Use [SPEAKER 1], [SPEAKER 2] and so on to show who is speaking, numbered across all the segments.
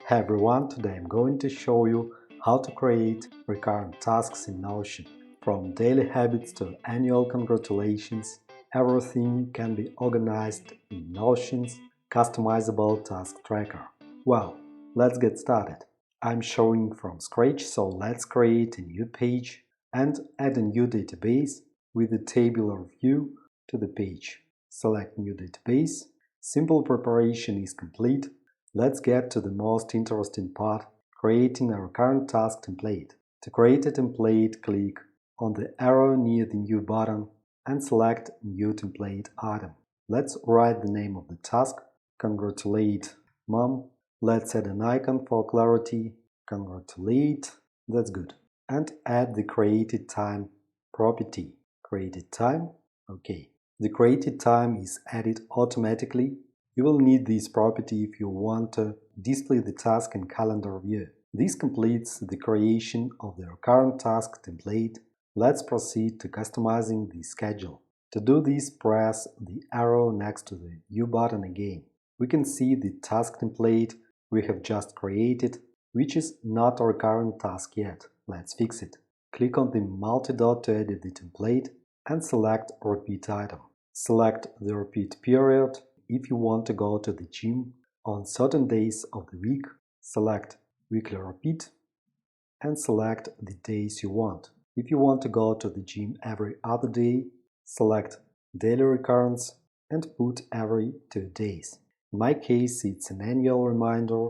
[SPEAKER 1] Hey everyone, today I'm going to show you how to create recurrent tasks in Notion. From daily habits to annual congratulations, everything can be organized in Notion's customizable task tracker. Well, let's get started. I'm showing from scratch, so let's create a new page and add a new database with a tabular view to the page. Select New Database. Simple preparation is complete. Let's get to the most interesting part, creating a recurrent task template. To create a template, click on the arrow near the New button and select New Template item. Let's write the name of the task, Congratulate Mom. Let's add an icon for clarity, Congratulate, that's good. And add the created time property, created time, okay. The created time is added automatically. You will need this property if you want to display the task in calendar view. This completes the creation of the recurrent task template. Let's proceed to customizing the schedule. To do this, press the arrow next to the View button again. We can see the task template we have just created, which is not a recurrent task yet. Let's fix it. Click on the multi-dot to edit the template and select Repeat item. Select the repeat period. If you want to go to the gym on certain days of the week, select Weekly Repeat and select the days you want. If you want to go to the gym every other day, select Daily Recurrence and put every 2 days. In my case, it's an annual reminder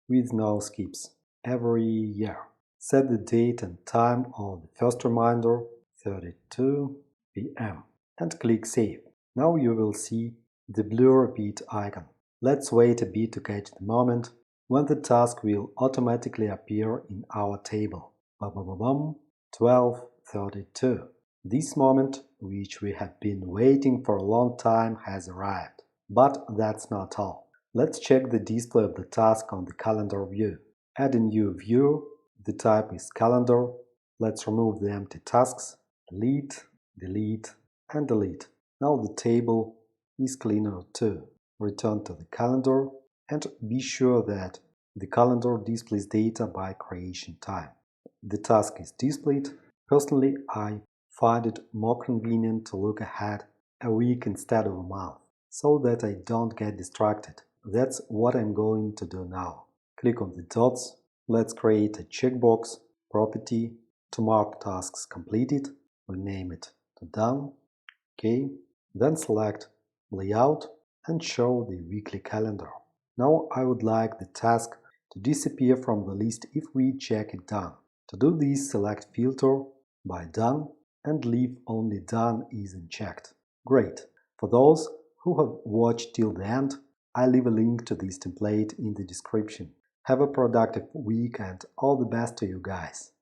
[SPEAKER 1] with no skips, every year. Set the date and time of the first reminder, 32 p.m. and click Save. Now you will see the blue repeat icon. Let's wait a bit to catch the moment when the task will automatically appear in our table. 12:32. This moment, which we have been waiting for a long time, has arrived. But that's not all. Let's check the display of the task on the calendar view. Add a new view. The type is calendar. Let's remove the empty tasks. Delete, delete, and delete. Now the table is cleaner too. Return to the calendar and be sure that the calendar displays data by creation time. The task is displayed. Personally, I find it more convenient to look ahead a week instead of a month, so that I don't get distracted. That's what I'm going to do now. Click on the dots. Let's create a checkbox property to mark tasks completed. Rename it to Done. OK. Then select Layout and show the weekly calendar. Now I would like the task to disappear from the list if we check it Done. To do this, select Filter by Done and leave only Done is unchecked. Great! For those who have watched till the end, I leave a link to this template in the description. Have a productive week and all the best to you guys!